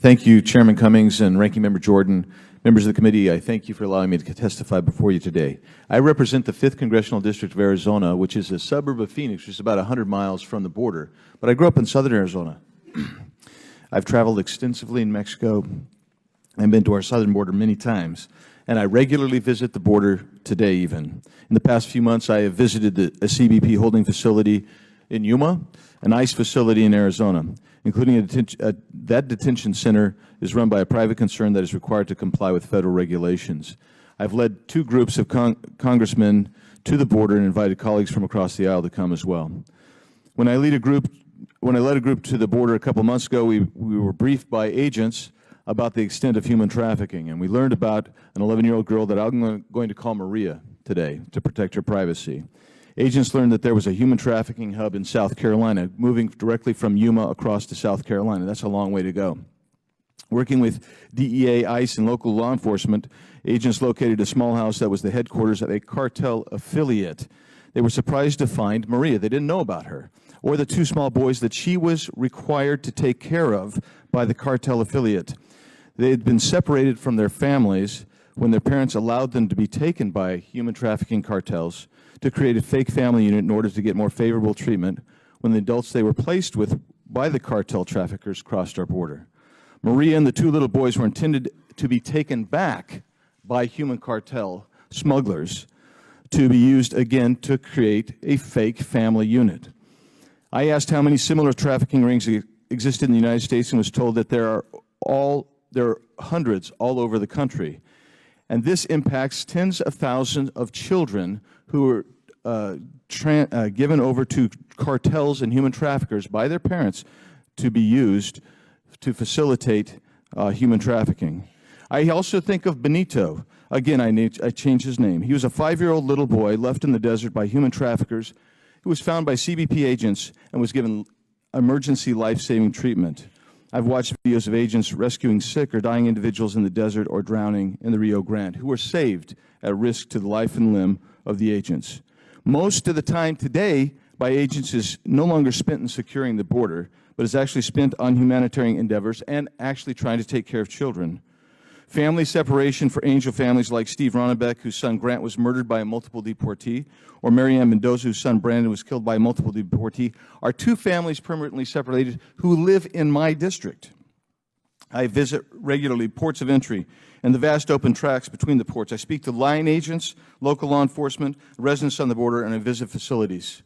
Thank you, Chairman Cummings and Ranking Member Jordan. Members of the committee, I thank you for allowing me to testify before you today. I represent the 5th Congressional District of Arizona, which is a suburb of Phoenix, which is about 100 miles from the border. But I grew up in southern Arizona. I've traveled extensively in Mexico and been to our southern border many times. And I regularly visit the border today even. In the past few months, I have visited a CBP holding facility in Yuma, an ICE facility in Arizona, including that detention center is run by a private concern that is required to comply with federal regulations. I've led 2 groups of congressmen to the border and invited colleagues from across the aisle to come as well. When I led a group to the border a couple months ago, we were briefed by agents about the extent of human trafficking, and we learned about an 11-year-old girl that I'm going to call Maria today to protect her privacy. Agents learned that there was a human trafficking hub in South Carolina, moving directly from Yuma across to South Carolina. That's a long way to go. Working with DEA, ICE, and local law enforcement, agents located a small house that was the headquarters of a cartel affiliate. They were surprised to find Maria. They didn't know about her, or the 2 small boys that she was required to take care of by the cartel affiliate. They had been separated from their families when their parents allowed them to be taken by human trafficking cartels to create a fake family unit in order to get more favorable treatment when the adults they were placed with by the cartel traffickers crossed our border. Maria and the 2 little boys were intended to be taken back by human cartel smugglers to be used again to create a fake family unit. I asked how many similar trafficking rings existed in the United States and was told that there are hundreds all over the country. And this impacts tens of thousands of children who are given over to cartels and human traffickers by their parents to be used to facilitate human trafficking. I also think of Benito. Again, I changed his name. He was a 5-year-old little boy left in the desert by human traffickers who was found by CBP agents and was given emergency life-saving treatment. I've watched videos of agents rescuing sick or dying individuals in the desert or drowning in the Rio Grande who were saved at risk to the life and limb of the agents. Most of the time today by agents is no longer spent in securing the border, but is actually spent on humanitarian endeavors and actually trying to take care of children. Family separation for angel families like Steve Ronnebeck, whose son Grant was murdered by a multiple deportee, or Marianne Mendoza, whose son Brandon was killed by a multiple deportee, are 2 families permanently separated who live in my district. I visit regularly ports of entry and the vast open tracts between the ports. I speak to line agents, local law enforcement, residents on the border, and I visit facilities.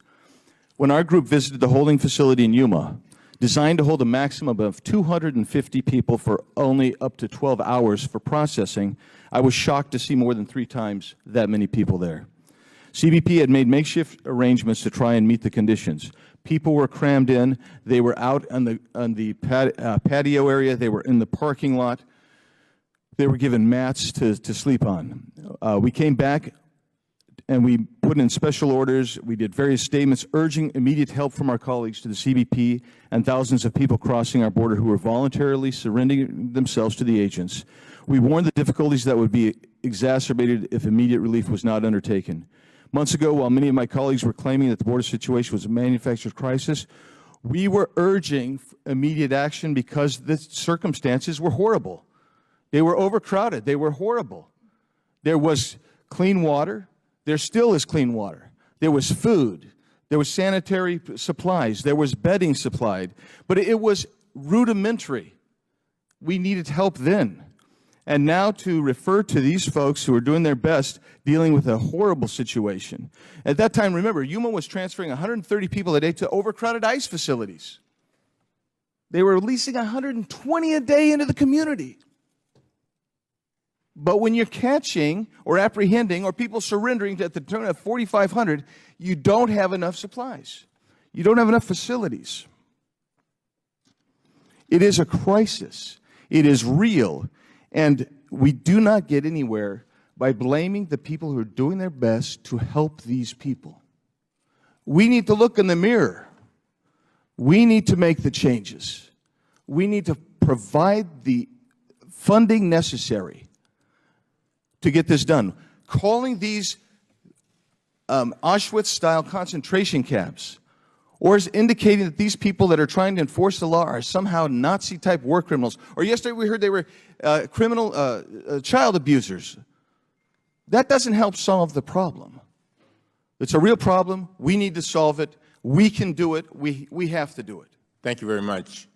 When our group visited the holding facility in Yuma, designed to hold a maximum of 250 people for only up to 12 hours for processing, I was shocked to see more than 3 times that many people there. CBP had made makeshift arrangements to try and meet the conditions. People were crammed in. They were out on the patio area. They were in the parking lot. They were given mats to sleep on. We came back and we put in special orders. We did various statements urging immediate help from our colleagues to the CBP and thousands of people crossing our border who were voluntarily surrendering themselves to the agents. We warned the difficulties that would be exacerbated if immediate relief was not undertaken. Months ago, while many of my colleagues were claiming that the border situation was a manufactured crisis, we were urging immediate action because the circumstances were horrible. They were overcrowded. They were horrible. There was clean water. There still is clean water. There was food. There was sanitary supplies. There was bedding supplied. But it was rudimentary. We needed help then. And now to refer to these folks who are doing their best dealing with a horrible situation. At that time, remember, Yuma was transferring 130 people a day to overcrowded ICE facilities. They were releasing 120 a day into the community. But when you're catching or apprehending or people surrendering at the turn of 4,500, you don't have enough supplies. You don't have enough facilities. It is a crisis. It is real. And we do not get anywhere by blaming the people who are doing their best to help these people. We need to look in the mirror. We need to make the changes. We need to provide the funding necessary to get this done. Calling these Auschwitz-style concentration camps or is indicating that these people that are trying to enforce the law are somehow Nazi-type war criminals. Or yesterday we heard they were child abusers. That doesn't help solve the problem. It's a real problem. We need to solve it. We can do it. We have to do it. Thank you very much.